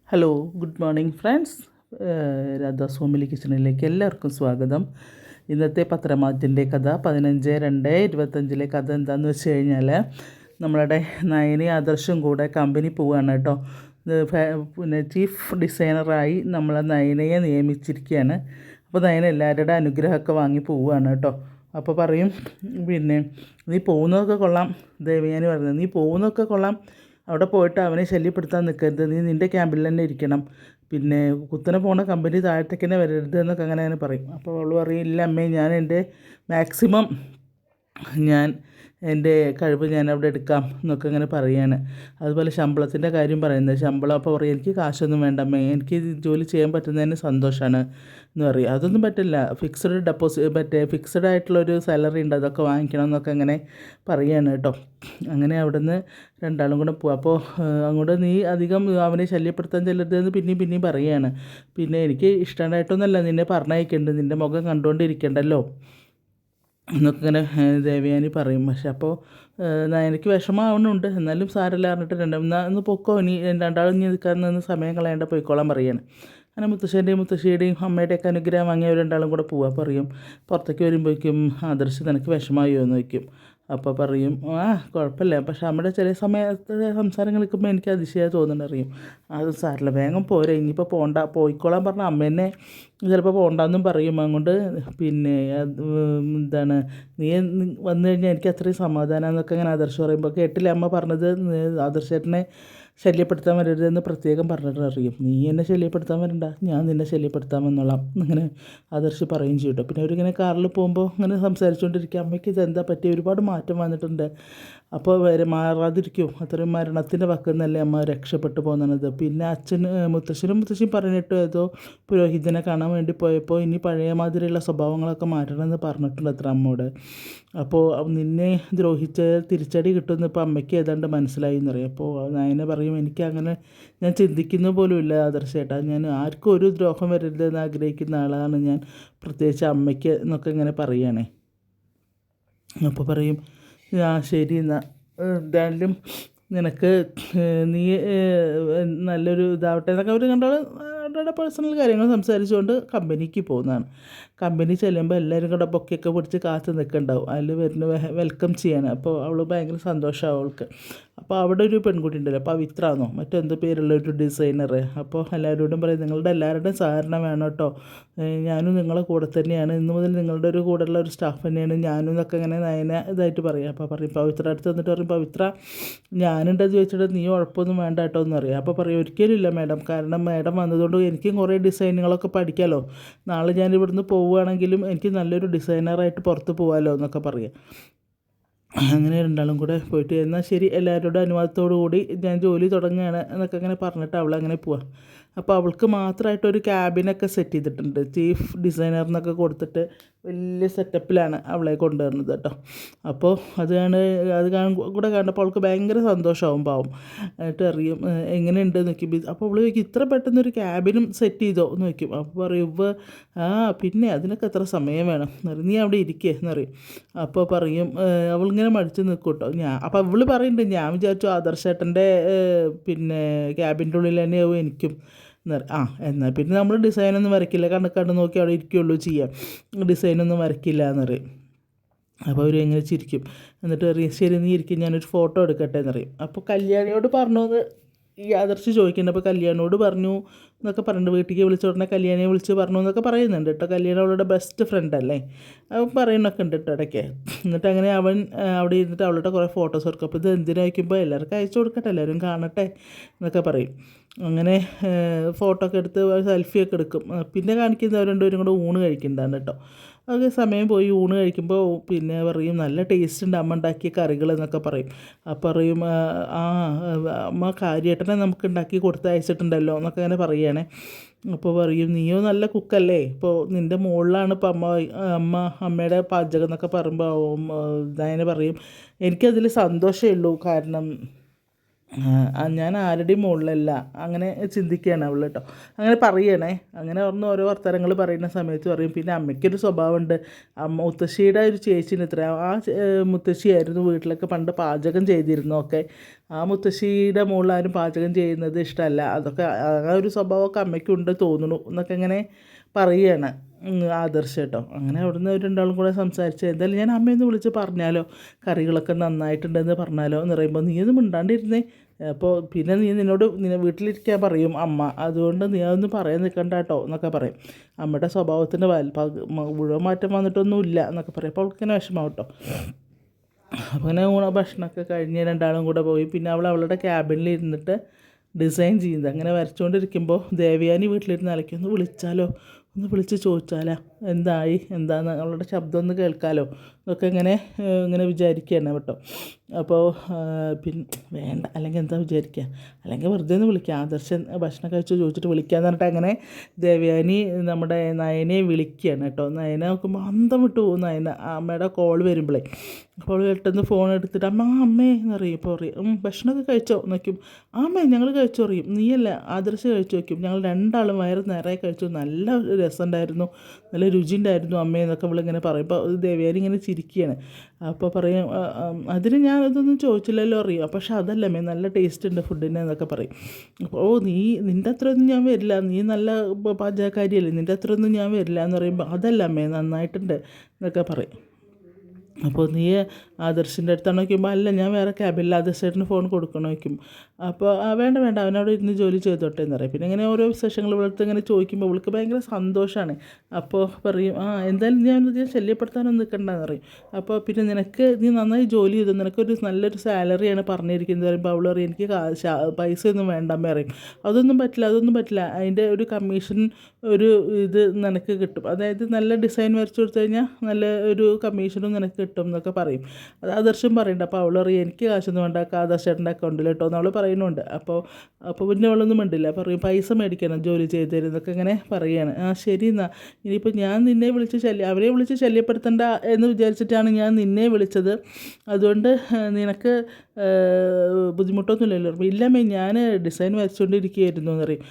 Hello, good morning friends. Radhas family കിച്ചണിലേക്ക് എല്ലാവർക്കും സ്വാഗതം. ഇന്നത്തെ പത്രമാറ്റിൻ്റെ കഥ 15/2/25 കഥ എന്താണെന്ന് വെച്ച് കഴിഞ്ഞാൽ, നമ്മളുടെ നയനി ആദർശും കൂടെ കമ്പനി പോവുകയാണ് കേട്ടോ. പിന്നെ ചീഫ് ഡിസൈനറായി നമ്മളെ നയനയെ നിയമിച്ചിരിക്കുകയാണ്. അപ്പോൾ നയന എല്ലാവരുടെ അനുഗ്രഹമൊക്കെ വാങ്ങി പോവുകയാണ് കേട്ടോ. അപ്പോൾ പറയും, പിന്നെ നീ പോകുന്നതൊക്കെ കൊള്ളാം. ദേവയാനി പറയുന്നത്, നീ പോകുന്നതൊക്കെ കൊള്ളാം, അവിടെ പോയിട്ട് അവനെ ശല്യപ്പെടുത്താൻ നിൽക്കരുത്, നീ നിൻ്റെ ക്യാമ്പിൽ തന്നെ ഇരിക്കണം, പിന്നെ കുത്തനെ പോണ കമ്പനി താഴത്തേക്ക് തന്നെ വരരുത് എന്നൊക്കെ അങ്ങനെ പറയും. അപ്പോൾ അവൾ പറയും, ഇല്ല അമ്മേ, ഞാൻ എൻ്റെ മാക്സിമം ഞാൻ എൻ്റെ കഴിവ് ഞാൻ അവിടെ എടുക്കാം എന്നൊക്കെ ഇങ്ങനെ പറയുകയാണ്. അതുപോലെ ശമ്പളത്തിൻ്റെ കാര്യം പറയുന്നത്, ശമ്പളം അപ്പോൾ പറയും, എനിക്ക് കാശൊന്നും വേണ്ട അമ്മേ, എനിക്ക് ജോലി ചെയ്യാൻ പറ്റുന്നതിന് സന്തോഷമാണ് എന്ന് പറയും. അതൊന്നും പറ്റില്ല, ഫിക്സഡ് ഡെപ്പോസിറ്റ് ഫിക്സഡ് ആയിട്ടുള്ളൊരു സാലറി ഉണ്ട്, അതൊക്കെ വാങ്ങിക്കണം എന്നൊക്കെ അങ്ങനെ പറയുകയാണ് കേട്ടോ. അങ്ങനെ അവിടെ നിന്ന് രണ്ടാളും കൂടെ പോകും. അപ്പോൾ അങ്ങോട്ട് നീ അധികം അവനെ ശല്യപ്പെടുത്താൻ ചെല്ലരുതെന്ന് പിന്നെയും പറയുകയാണ്. പിന്നെ എനിക്ക് ഇഷ്ടമായിട്ടൊന്നുമല്ല നിന്നെ പറഞ്ഞയക്കേണ്ടത്, നിൻ്റെ മുഖം കണ്ടുകൊണ്ടിരിക്കണ്ടല്ലോ എന്നൊക്കെ ഇങ്ങനെ ദേവയാനി പറയും. പക്ഷെ അപ്പോൾ എനിക്ക് വിഷമമാവുന്നുണ്ട്, എന്നാലും സാരമില്ല പറഞ്ഞിട്ട് ഒന്ന് പൊക്കോ, ഇനി രണ്ടാളും ഇനി നിൽക്കാൻ നിന്ന് സമയം കളയേണ്ട, പോയിക്കോളാൻ പറയാണ്. അങ്ങനെ മുത്തശ്ശൻ്റെയും മുത്തശ്ശിയുടെയും അമ്മയുടെയൊക്കെ അനുഗ്രഹം വാങ്ങി അവർ രണ്ടാളും കൂടെ പോവുക. പറയും, പുറത്തേക്ക് വരുമ്പോഴേക്കും ആദർശ് നിനക്ക് വിഷമമായോ എന്ന് ചോദിക്കും. അപ്പോൾ പറയും, കുഴപ്പമില്ല, പക്ഷെ നമ്മുടെ ചില സമയത്ത് സംസാരം കളിക്കുമ്പോൾ എനിക്ക് അതിശയമായി തോന്നുന്നുണ്ടറിയും. അത് സാരമില്ല, വേഗം പോരെ, ഇനിയിപ്പോൾ പോയിക്കോളാൻ പറഞ്ഞാൽ അമ്മ എന്നെ ചിലപ്പോൾ പോകണ്ടെന്നും പറയും. അതുകൊണ്ട് പിന്നെ എന്താണ്, നീ വന്നു കഴിഞ്ഞാൽ എനിക്ക് അത്രയും സമാധാനം എന്നൊക്കെ അങ്ങനെ ആദർശ് പറയുമ്പോൾ, കേട്ടില്ല അമ്മ പറഞ്ഞത്, ആദർശേട്ടനെ ശല്യപ്പെടുത്താൻ വരരുതെന്ന് പ്രത്യേകം പറഞ്ഞിട്ട് അറിയും. നീ എന്നെ ശല്യപ്പെടുത്താൻ വരണ്ട, ഞാൻ നിന്നെ ശല്യപ്പെടുത്താമെന്നോളാം അങ്ങനെ ആദർശ് പറയും ചെയ്യട്ടോ. പിന്നെ അവരിങ്ങനെ കാറിൽ പോകുമ്പോൾ ഇങ്ങനെ സംസാരിച്ചുകൊണ്ടിരിക്കുക, അമ്മയ്ക്ക് ഇതെന്താ പറ്റി, ഒരുപാട് മാറ്റം വന്നിട്ടുണ്ട്, അപ്പോൾ മാറാതിരിക്കും, അത്രയും മരണത്തിൻ്റെ വക്കുന്നല്ലേ അമ്മ രക്ഷപ്പെട്ടു പോകുന്നത്. പിന്നെ മുത്തശ്ശനും പറഞ്ഞിട്ട് ഏതോ പുരോഹിതനെ കാണാൻ വേണ്ടി പോയപ്പോൾ ഇനി പഴയ മാതിരിയുള്ള സ്വഭാവങ്ങളൊക്കെ മാറ്റണമെന്ന് പറഞ്ഞിട്ടുണ്ട് അത്ര അമ്മയോട്. അപ്പോൾ നിന്നെ ദ്രോഹിച്ച തിരിച്ചടി കിട്ടുമെന്ന് ഇപ്പോൾ അമ്മയ്ക്ക് ഏതാണ്ട് മനസ്സിലായി എന്ന് പറയും. അപ്പോൾ നയന പറയും, എനിക്കങ്ങനെ ഞാൻ ചിന്തിക്കുന്ന പോലും ഇല്ല ആദർശേട്ടാ, ഞാൻ ആർക്കും ഒരു ദ്രോഹം വരരുതെന്ന് ആഗ്രഹിക്കുന്ന ആളാണ് ഞാൻ, പ്രത്യേകിച്ച് അമ്മയ്ക്ക് എന്നൊക്കെ ഇങ്ങനെ പറയുകയാണേ. അപ്പോൾ പറയും, ശരി എന്നാൽ എന്തായാലും നിനക്ക് നീ നല്ലൊരു ഇതാവട്ടെ എന്നൊക്കെ അവർ അവരുടെ പേഴ്സണൽ കാര്യങ്ങൾ സംസാരിച്ചുകൊണ്ട് കമ്പനിക്ക് പോകുന്നതാണ്. കമ്പനി ചെല്ലുമ്പോൾ എല്ലാവരും കൂടെ ബൊക്കെയൊക്കെ പിടിച്ച് കാത്ത് നിൽക്കുന്നുണ്ടാവും, അതിൽ വരുന്ന വെൽക്കം ചെയ്യാൻ. അപ്പോൾ അവൾ ഭയങ്കര സന്തോഷമാവും അവൾക്ക്. അപ്പോൾ അവിടെ ഒരു പെൺകുട്ടി ഉണ്ടല്ലോ, പവിത്ര എന്നോ മറ്റെന്തോ പേരുള്ള ഒരു ഡിസൈനർ. അപ്പോൾ എല്ലാവരോടും പറയും, നിങ്ങളുടെ എല്ലാവരുടെയും സഹകരണം വേണം കേട്ടോ, ഞാനും നിങ്ങളെ കൂടെ തന്നെയാണ്, ഇന്ന് മുതൽ നിങ്ങളുടെ ഒരു കൂടെയുള്ള ഒരു സ്റ്റാഫ് തന്നെയാണ് ഞാനും എന്നൊക്കെ ഇങ്ങനെ നയന ഇതായിട്ട് പറയും. അപ്പോൾ പറയും, പവിത്ര അടുത്ത് വന്നിട്ട് പറയും, പവിത്ര ഞാനുണ്ടെന്ന് ചോദിച്ചിട്ട് നീ ഉഴപ്പൊന്നും വേണ്ട കേട്ടോ എന്ന് പറയും. അപ്പോൾ പറയും, ഒരിക്കലും ഇല്ല മാഡം, കാരണം മാഡം വന്നതുകൊണ്ട് എനിക്കും കുറേ ഡിസൈനുകളൊക്കെ പഠിക്കാമല്ലോ, നാളെ ഞാൻ ഇവിടുന്ന് പോവുകയാണെങ്കിലും എനിക്ക് നല്ലൊരു ഡിസൈനറായിട്ട് പുറത്ത് പോകാമല്ലോ എന്നൊക്കെ പറയാം. അങ്ങനെ രണ്ടാളും കൂടെ പോയിട്ട്, എന്നാൽ ശരി എല്ലാവരുടെ അനുവാദത്തോടു കൂടി ഞാൻ ജോലി തുടങ്ങുകയാണ് എന്നൊക്കെ അങ്ങനെ പറഞ്ഞിട്ട് അവളങ്ങനെ പോവാം. അപ്പോൾ അവൾക്ക് മാത്രമായിട്ടൊരു ക്യാബിനൊക്കെ സെറ്റ് ചെയ്തിട്ടുണ്ട്, ചീഫ് ഡിസൈനർ എന്നൊക്കെ കൊടുത്തിട്ട് വലിയ സെറ്റപ്പിലാണ് അവളെ കൊണ്ടുവരുന്നത് കേട്ടോ. അപ്പോൾ അത് കൂടെ കണ്ടപ്പോൾ അവൾക്ക് ഭയങ്കര സന്തോഷമാവും, പാവം. എന്നിട്ട് അറിയും എങ്ങനെയുണ്ട് നോക്കി. അപ്പോൾ അവൾ ചോദിക്കും, ഇത്ര പെട്ടെന്നൊരു ക്യാബിനും സെറ്റ് ചെയ്തോ എന്ന് ചോദിക്കും. അപ്പോൾ പറയും, പിന്നെ അതിനൊക്കെ എത്ര സമയം വേണം എന്നറിയും, നീ അവിടെ ഇരിക്കുക എന്നറിയും. അപ്പോൾ പറയും, അവളിങ്ങനെ മടിച്ച് നിൽക്കും കേട്ടോ. അപ്പോൾ അവൾ പറയുന്നുണ്ട്, ഞാൻ വിചാരിച്ചു ആദർശേട്ടൻ്റെ പിന്നെ ക്യാബിൻ്റെ ഉള്ളിൽ തന്നെയാവും എനിക്കും എന്നറിയാം. എന്നാൽ പിന്നെ നമ്മൾ ഡിസൈനൊന്നും വരയ്ക്കില്ല, കണ്ണ് നോക്കി അവിടെ ഇരിക്കുകയുള്ളൂ ചെയ്യാം, ഡിസൈനൊന്നും വരയ്ക്കില്ല എന്നറിയും. അപ്പോൾ അവർ എങ്ങനെ ചിരിക്കും. എന്നിട്ട് പറയും, ശരി നീ ഇരിക്കും, ഞാനൊരു ഫോട്ടോ എടുക്കട്ടെ എന്നറിയും. അപ്പോൾ കല്യാണിയോട് പറഞ്ഞോന്ന് ഈ ആദർശ് ചോദിക്കുന്നുണ്ട്. അപ്പോൾ കല്യാണിയോട് പറഞ്ഞു എന്നൊക്കെ പറഞ്ഞിട്ട്, വീട്ടിലേക്ക് വിളിച്ച ഉടനെ കല്യാണിയെ വിളിച്ച് പറഞ്ഞു എന്നൊക്കെ പറയുന്നുണ്ട് കേട്ടോ. കല്യാണി അവളുടെ ബെസ്റ്റ് ഫ്രണ്ട് അല്ലേ, അവൻ പറയുന്നൊക്കെ ഉണ്ട് കേട്ടോ ഇടയ്ക്ക്. എന്നിട്ട് അങ്ങനെ അവൻ അവിടെ ഇരുന്നിട്ട് അവളുടെ കുറേ ഫോട്ടോസ് എടുക്കും. അപ്പോൾ ഇത് എന്തിനാ വയ്ക്കുമ്പോൾ എല്ലാവർക്കും അയച്ചു കൊടുക്കട്ടെ, എല്ലാവരും കാണട്ടെ എന്നൊക്കെ പറയും. അങ്ങനെ ഫോട്ടോ ഒക്കെ എടുത്ത് സെൽഫിയൊക്കെ എടുക്കും. പിന്നെ കാണിക്കുന്നത് രണ്ടുപേരും കൂടെ ഊണ് കഴിക്കുന്നുണ്ടാണ് കേട്ടോ. അത് സമയം പോയി ഊണ് കഴിക്കുമ്പോൾ പിന്നെ പറയും, നല്ല ടേസ്റ്റ് ഉണ്ട് അമ്മ ഉണ്ടാക്കിയ കറികൾ എന്നൊക്കെ പറയും. അപ്പോൾ പറയും, അമ്മ കാര്യേട്ടനെ നമുക്ക് ഉണ്ടാക്കി കൊടുത്ത് അയച്ചിട്ടുണ്ടല്ലോ എന്നൊക്കെ അങ്ങനെ പറയുകയാണേ. അപ്പോൾ പറയും, നീയോ നല്ല കുക്കല്ലേ, ഇപ്പോൾ നിൻ്റെ മുകളിലാണ് ഇപ്പോൾ അമ്മയുടെ പാചകം എന്നൊക്കെ പറയുമ്പോൾ ഇതങ്ങനെ പറയും, എനിക്കതിൽ സന്തോഷമേ ഉള്ളൂ, കാരണം ഞാൻ ആരുടെയും മുകളിലല്ല അങ്ങനെ ചിന്തിക്കുകയാണ് അവൾ കേട്ടോ. അങ്ങനെ പറയണേ. അങ്ങനെ പറഞ്ഞ് ഓരോ വർത്തമാനങ്ങൾ പറയുന്ന സമയത്ത് പറയും. പിന്നെ അമ്മയ്ക്കൊരു സ്വഭാവമുണ്ട്. മുത്തശ്ശിയുടെ ഒരു ചേച്ചിന് ഇത്ര മുത്തശ്ശിയായിരുന്നു വീട്ടിലൊക്കെ പണ്ട് പാചകം ചെയ്തിരുന്നൊക്കെ. ആ മുത്തശ്ശിയുടെ മുകളിൽ ആരും പാചകം ചെയ്യുന്നത് ഇഷ്ടമല്ല. അതൊക്കെ ആ ഒരു സ്വഭാവമൊക്കെ അമ്മയ്ക്കുണ്ട് തോന്നുന്നു എന്നൊക്കെ ഇങ്ങനെ പറയുകയാണ് ആദർശ് കേട്ടോ. അങ്ങനെ അവിടുന്ന് ഒരു രണ്ടാളും കൂടെ സംസാരിച്ച് എന്തായാലും ഞാൻ അമ്മയൊന്ന് വിളിച്ച് പറഞ്ഞാലോ, കറികളൊക്കെ നന്നായിട്ടുണ്ടെന്ന് പറഞ്ഞാലോ എന്ന് പറയുമ്പോൾ നീ ഒന്നും മിണ്ടാണ്ടിരുന്നേ, അപ്പോൾ പിന്നെ നിന്നോട് വീട്ടിലിരിക്കാൻ പറയും അമ്മ, അതുകൊണ്ട് നീ അതൊന്നും പറയാൻ നിൽക്കണ്ട കേട്ടോ എന്നൊക്കെ പറയും. അമ്മയുടെ സ്വഭാവത്തിൻ്റെ മുഴുവൻ മാറ്റം വന്നിട്ടൊന്നുമില്ല എന്നൊക്കെ പറയും. അപ്പോൾ അവൾക്കിങ്ങനെ വിഷമം കേട്ടോ. അപ്പോൾ അങ്ങനെ ഭക്ഷണമൊക്കെ കഴിഞ്ഞ് രണ്ടാളും കൂടെ പോയി. പിന്നെ അവളുടെ ക്യാബിനിൽ ഇരുന്നിട്ട് ഡിസൈൻ ചെയ്യുന്നത് അങ്ങനെ വരച്ചുകൊണ്ടിരിക്കുമ്പോൾ ദേവയാനി വീട്ടിലിരുന്ന് അലയ്ക്കൊന്ന് വിളിച്ചാലോ, ഒന്ന് വിളിച്ച് ചോദിച്ചാലോ എന്തായി എന്താന്ന് അവളുടെ ശബ്ദം ഒന്ന് കേൾക്കാമല്ലോ എന്നൊക്കെ ഇങ്ങനെ വിചാരിക്കുകയാണ് കേട്ടോ. അപ്പോൾ പിന്നെ വേണ്ട, അല്ലെങ്കിൽ എന്താ വിചാരിക്കുക, അല്ലെങ്കിൽ വെറുതെ ഒന്ന് വിളിക്കുക, ആദർശൻ ഭക്ഷണം കഴിച്ച് ചോദിച്ചിട്ട് വിളിക്കാമെന്ന് പറഞ്ഞിട്ട് അങ്ങനെ ദേവയാനി നമ്മുടെ നയനയെ വിളിക്കുകയാണ് കേട്ടോ. നയന നോക്കുമ്പോൾ അന്തം വിട്ടു പോകും നയന, അമ്മയുടെ കോൾ വരുമ്പോഴേ. അപ്പോൾ പെട്ടെന്ന് ഫോൺ എടുത്തിട്ട് അമ്മേ എന്നറിയും. ഇപ്പോൾ പറയും ഭക്ഷണമൊക്കെ കഴിച്ചോ നോക്കും. അമ്മേ ഞങ്ങൾ കഴിച്ചു പറയും. നീയല്ല ആദർശ് കഴിച്ചു വയ്ക്കും. ഞങ്ങൾ രണ്ടാളും വയറ് നിറയെ കഴിച്ചു, നല്ല രസമുണ്ടായിരുന്നു, നല്ല രുചി ഉണ്ടായിരുന്നു അമ്മേ എന്നൊക്കെ ഇവളിങ്ങനെ പറയും. അപ്പോൾ ദേവയാനി ഇങ്ങനെ ചിരിക്കുകയാണ്. അപ്പോൾ പറയും അതിന് ഞാൻ ഇതൊന്നും ചോദിച്ചില്ലല്ലോ അറിയാം, പക്ഷെ അതല്ലമ്മേ നല്ല ടേസ്റ്റ് ഉണ്ട് ഫുഡിന് എന്നൊക്കെ പറയും. അപ്പോൾ നിൻ്റെ അത്രയൊന്നും ഞാൻ വരില്ല, നീ നല്ല പാചകക്കാരിയല്ലേ, നിൻ്റെ അത്രയൊന്നും ഞാൻ വരില്ല എന്ന് പറയുമ്പോൾ അതല്ലമ്മേ നന്നായിട്ടുണ്ട് എന്നൊക്കെ പറയും. അപ്പോൾ നീ ആദർശിൻ്റെ അടുത്താണ് വയ്ക്കുമ്പോൾ അല്ല ഞാൻ വേറെ ക്യാബിനിൽ ആദർശേട്ടന് ഫോൺ കൊടുക്കണം വയ്ക്കും. അപ്പോൾ വേണ്ട അവനവിടെ ഇരുന്ന് ജോലി ചെയ്തോട്ടെ എന്ന് പറയും. പിന്നെ ഇങ്ങനെ ഓരോ വിശേഷങ്ങൾ ഇവിടുത്തെ ഇങ്ങനെ ചോദിക്കുമ്പോൾ അവൾക്ക് ഭയങ്കര സന്തോഷമാണ്. അപ്പോൾ പറയും എന്തായാലും ഞാൻ ശല്യപ്പെടുത്താനൊന്നും നിൽക്കണ്ടെന്ന് പറയും. അപ്പോൾ പിന്നെ നീ നന്നായി ജോലി ചെയ്തു, നിനക്കൊരു നല്ലൊരു സാലറിയാണ് പറഞ്ഞിരിക്കുന്നത് പറയുമ്പോൾ അവൾ പറയും എനിക്ക് പൈസയൊന്നും വേണ്ടമ്മ പറയും. അതൊന്നും പറ്റില്ല, അതിൻ്റെ ഒരു കമ്മീഷൻ ഒരു ഇത് നിനക്ക് കിട്ടും, അതായത് നല്ല ഡിസൈൻ വരച്ചു കൊടുത്തു കഴിഞ്ഞാൽ നല്ല ഒരു കമ്മീഷനും നിനക്ക് കിട്ടും എന്നൊക്കെ പറയും. അത് ആദർശം പറയുന്നുണ്ട്. അപ്പോൾ അവൾ പറയും എനിക്ക് കാശൊന്നും വേണ്ട, ആദർശേട്ടൻ്റെ അക്കൗണ്ടിൽ കേട്ടോ എന്ന് അവൾ പറയുന്നുണ്ട്. അപ്പോൾ പിന്നെ അവളൊന്നും മിണ്ടില്ല, പറയും പൈസ മേടിക്കണം ജോലി ചെയ്ത് തരുന്നതൊക്കെ ഇങ്ങനെ പറയുകയാണ്. ശരി എന്നാൽ ഇനിയിപ്പോൾ ഞാൻ നിന്നെ അവരെ വിളിച്ച് ശല്യപ്പെടുത്തണ്ട എന്ന് വിചാരിച്ചിട്ടാണ് ഞാൻ നിന്നെ വിളിച്ചത്, അതുകൊണ്ട് നിനക്ക് ബുദ്ധിമുട്ടൊന്നുമില്ലല്ലോ. ഇല്ലമ്മേ ഞാൻ ഡിസൈൻ വരച്ചുകൊണ്ടിരിക്കുകയായിരുന്നു എന്ന് പറയും.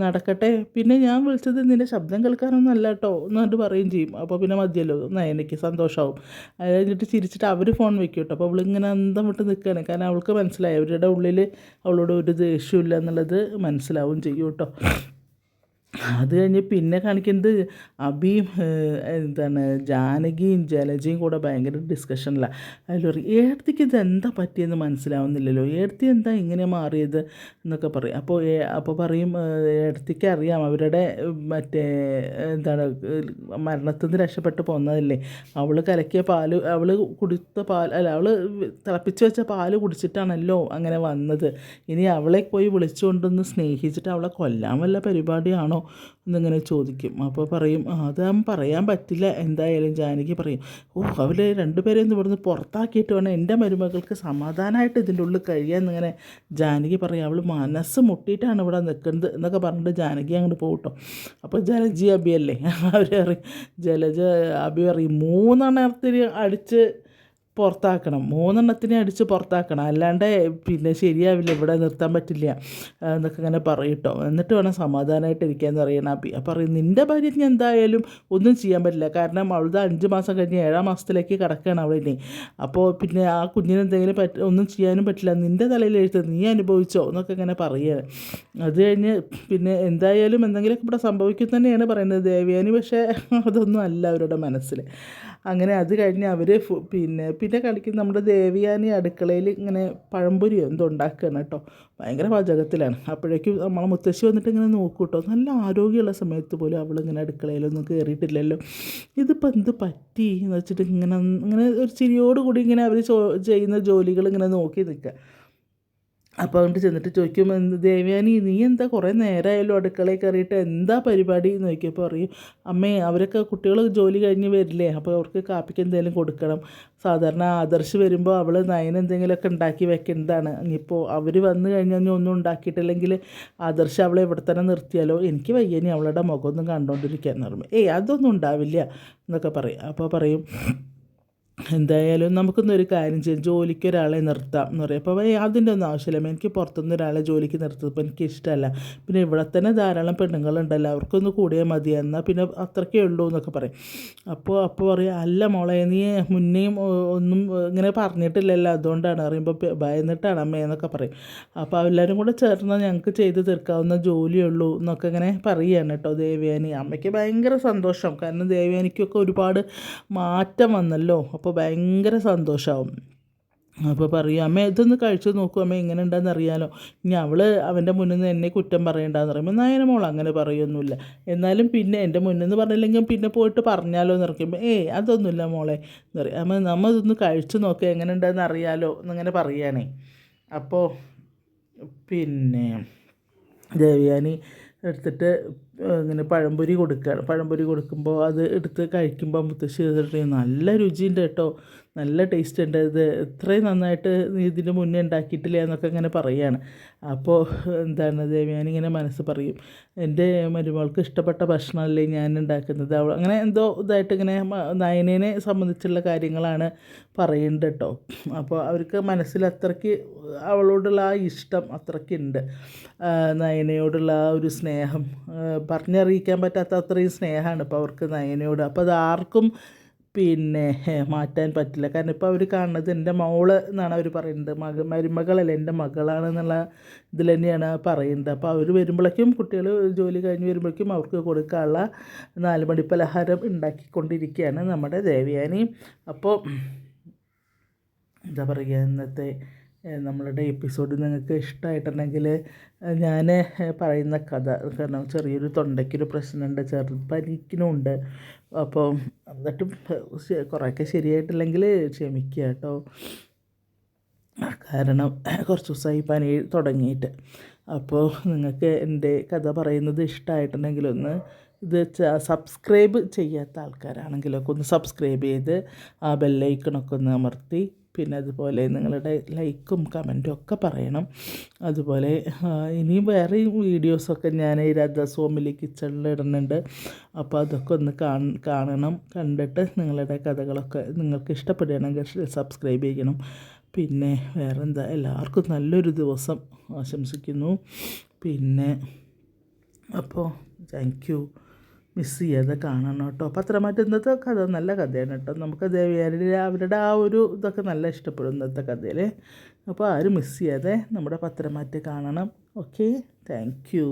നടക്കട്ടെ, പിന്നെ ഞാൻ വിളിച്ചത് നിൻ്റെ ശബ്ദം കേൾക്കാനൊന്നും അല്ല കേട്ടോ എന്നിട്ട് പറയുകയും ചെയ്യും. അപ്പോൾ പിന്നെ മതിയല്ലോ എനിക്ക് സന്തോഷമാവും. അത് കഴിഞ്ഞിട്ട് ചിരിച്ചിട്ട് അവർ ഫോൺ വെക്കും കേട്ടോ. അപ്പോൾ അവളിങ്ങനെ അന്തം വിട്ട് നിൽക്കുകയാണ്, കാരണം അവൾക്ക് മനസ്സിലായി അവരുടെ ഉള്ളിൽ അവളോട് ഒരു ദേഷ്യമില്ല എന്നുള്ളത് മനസ്സിലാവും ചെയ്യും കേട്ടോ. അത് കഴിഞ്ഞ് പിന്നെ കാണിക്കുന്നത് അഭിയും ജാനകിയും ജലജയും കൂടെ ഭയങ്കര ഡിസ്കഷനിലാണ്. അതിൽ പറയും ഏടത്തിക്ക് ഇത് എന്താ പറ്റിയെന്ന് മനസ്സിലാവുന്നില്ലല്ലോ, ഏടത്തി എന്താ ഇങ്ങനെ മാറിയത് എന്നൊക്കെ പറയും. അപ്പോൾ പറയും ഏടത്തിക്ക് അറിയാം അവരുടെ മരണത്തിൽ നിന്ന് രക്ഷപ്പെട്ട് പോന്നതല്ലേ, അവൾ കലക്കിയ പാല് അവൾ തിളപ്പിച്ച് വെച്ച പാല് കുടിച്ചിട്ടാണല്ലോ അങ്ങനെ വന്നത്. ഇനി അവളെ പോയി വിളിച്ചുകൊണ്ടൊന്ന് സ്നേഹിച്ചിട്ട് അവളെ കൊല്ലാൻ വല്ല പരിപാടിയാണോ എന്നിങ്ങനെ ചോദിക്കും. അപ്പോൾ പറയും അത് പറയാൻ പറ്റില്ല, എന്തായാലും ജാനകി പറയും അവർ രണ്ടുപേരെയും ഇവിടുന്ന് പുറത്താക്കിയിട്ട് വേണം എൻ്റെ മരുമകൾക്ക് സമാധാനമായിട്ട് ഇതിൻ്റെ ഉള്ളിൽ കഴിയാമെന്നിങ്ങനെ ജാനകി പറയും. അവൾ മനസ്സ് മുട്ടിയിട്ടാണ് ഇവിടെ നിൽക്കുന്നത് എന്നൊക്കെ പറഞ്ഞിട്ട് ജാനകി അങ്ങോട്ട് പോകട്ടോ. അപ്പോൾ ജലജി അബിയല്ലേ അവർ പറയും, അബി പറയും 3 എണ്ണത്തിന് അടിച്ച് പുറത്താക്കണം, 3 എണ്ണത്തിനെ അടിച്ച് പുറത്താക്കണം, അല്ലാണ്ട് പിന്നെ ശരിയാവില്ല, ഇവിടെ നിർത്താൻ പറ്റില്ല എന്നൊക്കെ ഇങ്ങനെ പറയട്ടോ. എന്നിട്ട് വേണം സമാധാനമായിട്ട് ഇരിക്കാമെന്ന് പറയണം അബി. പറയും നിൻ്റെ ഭാര്യയ്ക്ക് എന്തായാലും ഒന്നും ചെയ്യാൻ പറ്റില്ല, കാരണം അവളുടെ 5 മാസം കഴിഞ്ഞ് 7-ാം മാസത്തിലേക്ക് കിടക്കുകയാണ് അവളിനെ. അപ്പോൾ പിന്നെ ആ കുഞ്ഞിന് എന്തെങ്കിലും ഒന്നും ചെയ്യാനും പറ്റില്ല, നിൻ്റെ തലയിൽ എഴുത്ത് നീ അനുഭവിച്ചോ എന്നൊക്കെ ഇങ്ങനെ പറയുക. അത് കഴിഞ്ഞ് പിന്നെ എന്തായാലും എന്തെങ്കിലുമൊക്കെ ഇവിടെ സംഭവിക്കും തന്നെയാണ് പറയുന്നത് ദേവയാനി, പക്ഷേ അതൊന്നും അല്ല അവരുടെ മനസ്സിൽ. അങ്ങനെ അത് കഴിഞ്ഞ് അവർ പിന്നെ കളിക്കുന്ന നമ്മുടെ ദേവയാനി അടുക്കളയിൽ ഇങ്ങനെ പഴംപൊരിയോ എന്തോ ഉണ്ടാക്കുകയാണ് കേട്ടോ. ഭയങ്കര പാചകത്തിലാണ്. അപ്പോഴേക്കും നമ്മളെ മുത്തശ്ശി വന്നിട്ട് ഇങ്ങനെ നോക്കും കേട്ടോ. നല്ല ആരോഗ്യമുള്ള സമയത്ത് പോലും അവളിങ്ങനെ അടുക്കളയിലൊന്നും കയറിയിട്ടില്ലല്ലോ, ഇതിപ്പോൾ എന്ത് പറ്റി എന്ന് വെച്ചിട്ട് ഇങ്ങനെ ഒരു ചിരിയോടുകൂടി ഇങ്ങനെ അവർ ചെയ്യുന്ന ജോലികൾ ഇങ്ങനെ നോക്കി നിൽക്കുക. അപ്പോൾ അങ്ങോട്ട് ചെന്നിട്ട് ചോദിക്കും ദേവയാനി നീ എന്താ കുറേ നേരമായാലും അടുക്കളയിൽ കയറിയിട്ട് എന്താ പരിപാടി എന്ന് ചോദിക്കുമ്പോൾ പറയും അമ്മേ അവരൊക്കെ കുട്ടികൾ ജോലി കഴിഞ്ഞ് വരില്ലേ, അപ്പോൾ അവർക്ക് കാപ്പിക്ക് എന്തെങ്കിലും കൊടുക്കണം. സാധാരണ ആദർശ് വരുമ്പോൾ അവൾ നയന് എന്തെങ്കിലുമൊക്കെ ഉണ്ടാക്കി വെക്കുന്നതാണ്. ഇനിയിപ്പോൾ അവർ വന്നു കഴിഞ്ഞാൽ ഒന്നും ഉണ്ടാക്കിയിട്ടില്ലെങ്കിൽ ആദർശ് അവളെ ഇവിടെ തന്നെ നിർത്തിയാലോ, എനിക്ക് വയ്യനി അവളുടെ മുഖമൊന്നും കണ്ടുകൊണ്ടിരിക്കുക എന്ന് പറയുമ്പോൾ അതൊന്നും ഉണ്ടാവില്ല എന്നൊക്കെ പറയും. അപ്പോൾ പറയും എന്തായാലും നമുക്കൊന്നൊരു കാര്യം ചെയ്യാം, ജോലിക്ക് ഒരാളെ നിർത്താം എന്ന് പറയും. അപ്പോൾ അതിൻ്റെ ഒന്നും ആവശ്യമില്ല, എനിക്ക് പുറത്തുനിന്ന് ഒരാളെ ജോലിക്ക് നിർത്തുമ്പോൾ എനിക്ക് ഇഷ്ടമല്ല. പിന്നെ ഇവിടെ തന്നെ ധാരാളം പെണ്ണുങ്ങളുണ്ടല്ലോ, അവർക്കൊന്ന് കൂടിയാൽ മതി, എന്നാൽ പിന്നെ അത്രയ്ക്കേ ഉള്ളൂ എന്നൊക്കെ പറയും. അപ്പോൾ പറയും, അല്ല മോളെ, നീ മുന്നേയും ഒന്നും ഇങ്ങനെ പറഞ്ഞിട്ടില്ലല്ലോ, അതുകൊണ്ടാണ് അറിയുമ്പോൾ ഭയന്നിട്ടാണ് അമ്മ എന്നൊക്കെ പറയും. അപ്പോൾ എല്ലാവരും കൂടെ ചേർന്ന് ഞങ്ങൾക്ക് ചെയ്ത് തീർക്കാവുന്ന ജോലിയുള്ളൂ എന്നൊക്കെ ഇങ്ങനെ പറയുകയാണ് കേട്ടോ ദേവയാനി. അമ്മയ്ക്ക് ഭയങ്കര സന്തോഷം, കാരണം ദേവയാനിക്കൊക്കെ ഒരുപാട് മാറ്റം വന്നല്ലോ. അപ്പോൾ ഭയങ്കര സന്തോഷമാവും. അപ്പോൾ പറയും, അമ്മ ഇതൊന്ന് കഴിച്ചു നോക്കൂ അമ്മ, എങ്ങനെ ഉണ്ടെന്ന് അറിയാലോ. ഇനി അവൻ്റെ മുന്നിൽ നിന്ന് എന്നെ കുറ്റം പറയണ്ടെന്ന് പറയുമ്പോൾ നയന മോൾ അങ്ങനെ പറയൊന്നുമില്ല, എന്നാലും പിന്നെ എൻ്റെ മുന്നിൽ നിന്ന് പറഞ്ഞില്ലെങ്കിൽ പിന്നെ പോയിട്ട് പറഞ്ഞാലോ എന്ന് പറയുമ്പോൾ അതൊന്നുമില്ല മോളെ എന്ന് പറയും. അമ്മ ഇതൊന്ന് കഴിച്ചു നോക്കുക, എങ്ങനെ ഉണ്ടെന്ന് അറിയാലോ എന്നിങ്ങനെ പറയുകയാണേ. അപ്പോൾ പിന്നെ ദേവയാനി എടുത്തിട്ട് ഇങ്ങനെ പഴംപൊരി കൊടുക്കുകയാണ്. പഴംപൊരി കൊടുക്കുമ്പോൾ അത് എടുത്ത് കഴിക്കുമ്പോൾ മുത്തശ്ശി ചെയ്തിട്ട് നല്ല രുചിയുണ്ട് കേട്ടോ, നല്ല ടേസ്റ്റ് ഉണ്ട്, ഇത് ഇത്രയും നന്നായിട്ട് നീ ഇതിന് മുന്നേ ഉണ്ടാക്കിയിട്ടില്ല എന്നൊക്കെ ഇങ്ങനെ പറയുകയാണ്. അപ്പോൾ ദേവയാനി ഇങ്ങനെ മനസ്സ് പറയും, എൻ്റെ മരുമകൾക്ക് ഇഷ്ടപ്പെട്ട ഭക്ഷണമല്ലേ ഞാൻ ഉണ്ടാക്കുന്നത്, അങ്ങനെ എന്തോ ഇതായിട്ട് ഇങ്ങനെ നയനേനെ സംബന്ധിച്ചുള്ള കാര്യങ്ങളാണ് പറയുന്നുണ്ട് കേട്ടോ. അപ്പോൾ അവർക്ക് മനസ്സിൽ അത്രയ്ക്ക് അവളോടുള്ള ആ ഇഷ്ടം അത്രയ്ക്കുണ്ട്, നയനയോടുള്ള ആ ഒരു സ്നേഹം പറഞ്ഞറിയിക്കാൻ പറ്റാത്ത അത്രയും സ്നേഹമാണ് ഇപ്പോൾ അവർക്ക് നയനയോട്. അപ്പോൾ അത് ആർക്കും പിന്നെ മാറ്റാൻ പറ്റില്ല, കാരണം ഇപ്പോൾ അവർ കാണുന്നത് എൻ്റെ മോള് എന്നാണ് അവർ പറയുന്നത്, മരുമകളല്ല എൻ്റെ മകളാണെന്നുള്ള ഇതിൽ തന്നെയാണ് പറയുന്നത്. അപ്പോൾ അവർ വരുമ്പോഴേക്കും, കുട്ടികൾ ജോലി കഴിഞ്ഞ് വരുമ്പോഴേക്കും അവർക്ക് കൊടുക്കാനുള്ള 4 മണി പലഹാരം ഉണ്ടാക്കിക്കൊണ്ടിരിക്കുകയാണ് നമ്മുടെ ദേവയാനി. അപ്പോൾ എന്താ പറയുക, ഇന്നത്തെ നമ്മളുടെ എപ്പിസോഡ് നിങ്ങൾക്ക് ഇഷ്ടമായിട്ടുണ്ടെങ്കിൽ ഞാൻ പറയുന്ന കഥ, കാരണം ചെറിയൊരു തൊണ്ടയ്ക്കൊരു പ്രശ്നമുണ്ട്, പനിക്കുന്നുണ്ട്. അപ്പോൾ എന്നിട്ടും കുറേയൊക്കെ ശരിയായിട്ടില്ലെങ്കിൽ ക്ഷമിക്കുക കേട്ടോ, കാരണം കുറച്ച് ദിവസമായി പനി തുടങ്ങിയിട്ട്. അപ്പോൾ നിങ്ങൾക്ക് എൻ്റെ കഥ പറയുന്നത് ഇഷ്ടമായിട്ടുണ്ടെങ്കിലൊന്ന് ഇത് സബ്സ്ക്രൈബ് ചെയ്യാത്ത ആൾക്കാരാണെങ്കിലൊക്കെ ഒന്ന് സബ്സ്ക്രൈബ് ചെയ്ത് ആ ബെല്ലൈക്കണൊക്കെ ഒന്ന് അമർത്തി, പിന്നെ അതുപോലെ നിങ്ങളുടെ ലൈക്കും കമൻറ്റും ഒക്കെ പറയണം. അതുപോലെ ഇനിയും വേറെയും വീഡിയോസൊക്കെ ഞാൻ ഈ രാധാസ്വാമി കിച്ചണിൽ ഇടുന്നുണ്ട്. അപ്പോൾ അതൊക്കെ ഒന്ന് കാണണം, കണ്ടിട്ട് നിങ്ങളുടെ കഥകളൊക്കെ നിങ്ങൾക്ക് ഇഷ്ടപ്പെടുകയാണെങ്കിൽ സബ്സ്ക്രൈബ് ചെയ്യണം. പിന്നെ വേറെന്താ, എല്ലാവർക്കും നല്ലൊരു ദിവസം ആശംസിക്കുന്നു. പിന്നെ അപ്പോൾ താങ്ക് യു, മിസ് ചെയ്യാതെ കാണണം കേട്ടോ. പത്രമാറ്റം ഇന്നത്തെ കഥ നല്ല കഥയാണ് കേട്ടോ, നമുക്ക് ദേവയാനി അവരുടെ ആ ഒരു ഇതൊക്കെ നല്ല ഇഷ്ടപ്പെടും ഇന്നത്തെ കഥയിൽ. അപ്പോൾ ആരും മിസ് ചെയ്യാതെ നമ്മുടെ പത്രമാറ്റം കാണണം. Okay, thank you.